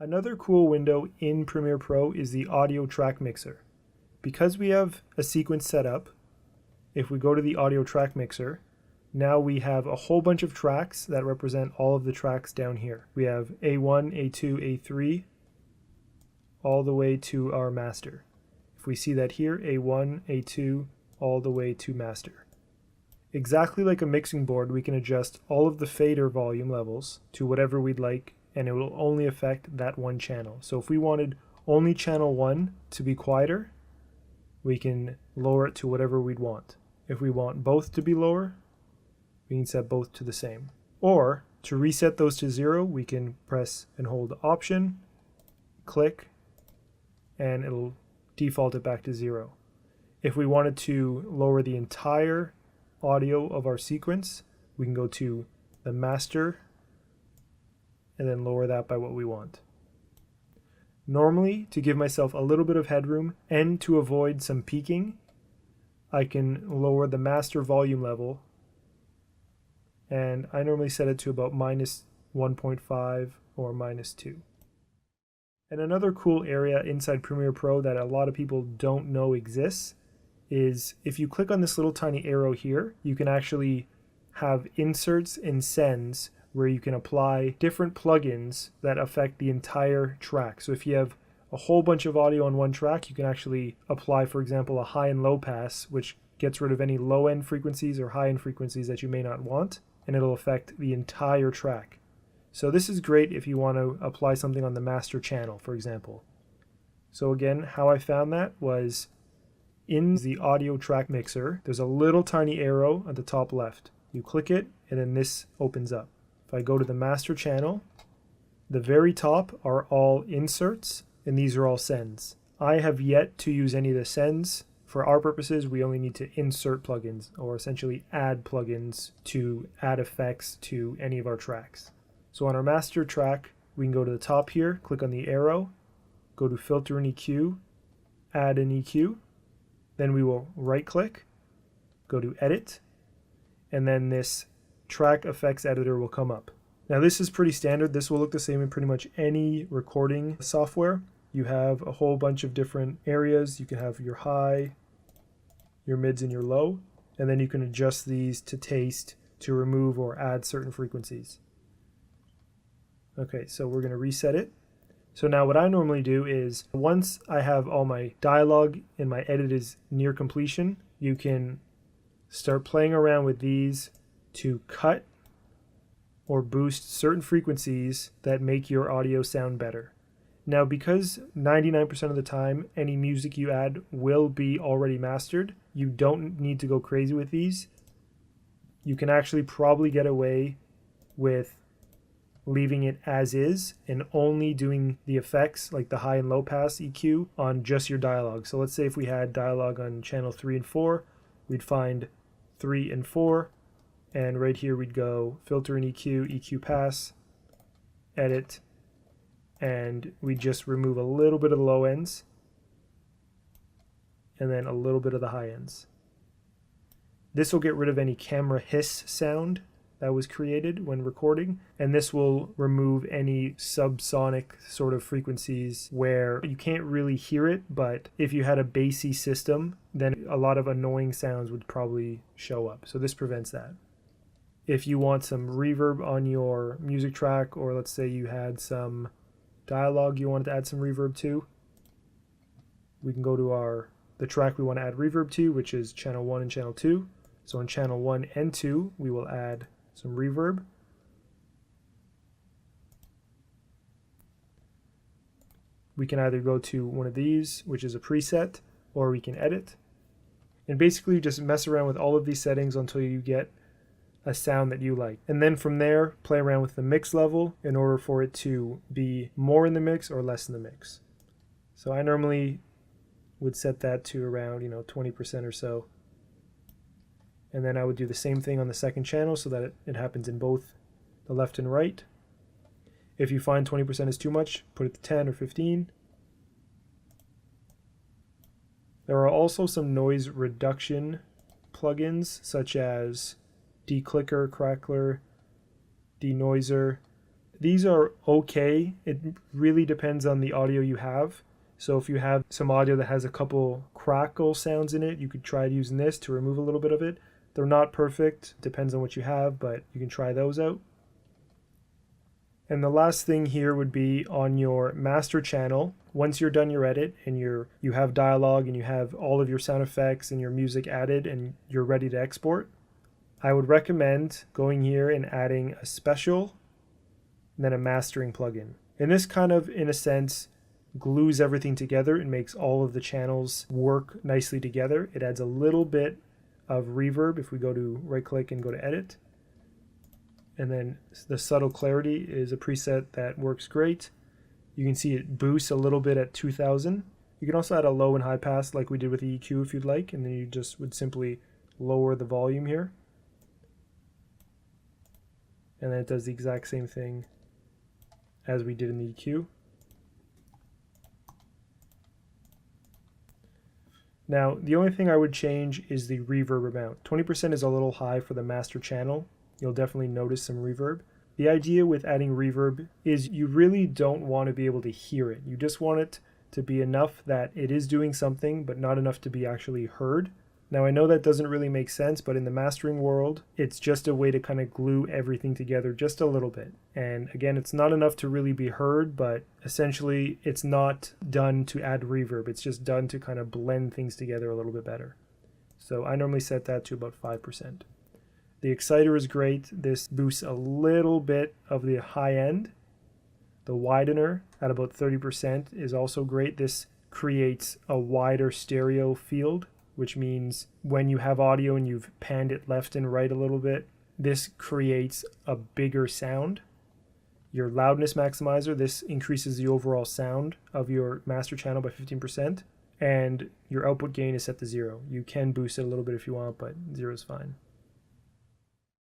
Another cool window in Premiere Pro is the audio track mixer. Because we have a sequence set up, if we go to the audio track mixer, now we have a whole bunch of tracks that represent all of the tracks down here. We have A1, A2, A3, all the way to our master. If we see that here, A1, A2, all the way to master. Exactly like a mixing board, we can adjust all of the fader volume levels to whatever we'd like, and it will only affect that one channel. So if we wanted only channel 1 to be quieter, we can lower it to whatever we'd want. If we want both to be lower, we can set both to the same. Or to reset those to 0, we can press and hold Option, click, and it'll default it back to 0. If we wanted to lower the entire audio of our sequence, we can go to the master and then lower that by what we want. Normally, to give myself a little bit of headroom and to avoid some peaking, I can lower the master volume level, and I normally set it to about -1.5 or -2. And another cool area inside Premiere Pro that a lot of people don't know exists is if you click on this little tiny arrow here, you can actually have inserts and sends where you can apply different plugins that affect the entire track. So if you have a whole bunch of audio on one track, you can actually apply, for example, a high and low pass, which gets rid of any low end frequencies or high end frequencies that you may not want, and it'll affect the entire track. So this is great if you want to apply something on the master channel, for example. So again, how I found that was in the audio track mixer, there's a little tiny arrow at the top left. You click it, and then this opens up. If I go to the master channel, the very top are all inserts, and these are all sends. I have yet to use any of the sends. For our purposes, we only need to insert plugins, or essentially add plugins to add effects to any of our tracks. So on our master track, we can go to the top here, click on the arrow, go to Filter and EQ, add an EQ, then we will right click, go to Edit, and then this track effects editor will come up. Now this is pretty standard. This will look the same in pretty much any recording software. You have a whole bunch of different areas. You can have your high, your mids, and your low, and then you can adjust these to taste to remove or add certain frequencies. Okay, so we're going to reset it. So now what I normally do is once I have all my dialogue and my edit is near completion, you can start playing around with these to cut or boost certain frequencies that make your audio sound better. Now, because 99% of the time any music you add will be already mastered, you don't need to go crazy with these. You can actually probably get away with leaving it as is and only doing the effects like the high and low pass EQ on just your dialogue. So let's say if we had dialogue on channel 3 and 4, we'd find 3 and 4, and right here we'd go Filter and EQ, EQ pass, Edit, and we just remove a little bit of the low ends and then a little bit of the high ends. This will get rid of any camera hiss sound that was created when recording, and this will remove any subsonic sort of frequencies where you can't really hear it, but if you had a bassy system, then a lot of annoying sounds would probably show up. So this prevents that. If you want some reverb on your music track, or let's say you had some dialogue you wanted to add some reverb to, we can go to the track we want to add reverb to, which is channel 1 and channel 2. So on channel 1 and 2, we will add some reverb. We can either go to one of these, which is a preset, or we can edit. And basically just mess around with all of these settings until you get a sound that you like. And then from there, play around with the mix level in order for it to be more in the mix or less in the mix. So I normally would set that to around 20% or so. And then I would do the same thing on the second channel so that it happens in both the left and right. If you find 20% is too much, put it to 10 or 15. There are also some noise reduction plugins such as declicker, crackler, denoiser. These are okay. It really depends on the audio you have. So if you have some audio that has a couple crackle sounds in it, you could try using this to remove a little bit of it. They're not perfect, depends on what you have, but you can try those out. And the last thing here would be on your master channel. Once you're done your edit and you have dialogue and you have all of your sound effects and your music added and you're ready to export, I would recommend going here and adding a special and then a mastering plugin. And this kind of, in a sense, glues everything together and makes all of the channels work nicely together. It adds a little bit of reverb if we go to right click and go to edit. And then the subtle clarity is a preset that works great. You can see it boosts a little bit at 2000. You can also add a low and high pass like we did with the EQ if you'd like, and then you just would simply lower the volume here. And then it does the exact same thing as we did in the EQ. Now, the only thing I would change is the reverb amount. 20% is a little high for the master channel. You'll definitely notice some reverb. The idea with adding reverb is you really don't want to be able to hear it. You just want it to be enough that it is doing something, but not enough to be actually heard. Now, I know that doesn't really make sense, but in the mastering world, it's just a way to kind of glue everything together just a little bit. And again, it's not enough to really be heard, but essentially it's not done to add reverb. It's just done to kind of blend things together a little bit better. So I normally set that to about 5%. The exciter is great. This boosts a little bit of the high end. The widener at about 30% is also great. This creates a wider stereo field, which means when you have audio and you've panned it left and right a little bit, this creates a bigger sound. Your loudness maximizer, this increases the overall sound of your master channel by 15%, and your output gain is set to 0. You can boost it a little bit if you want, but 0 is fine.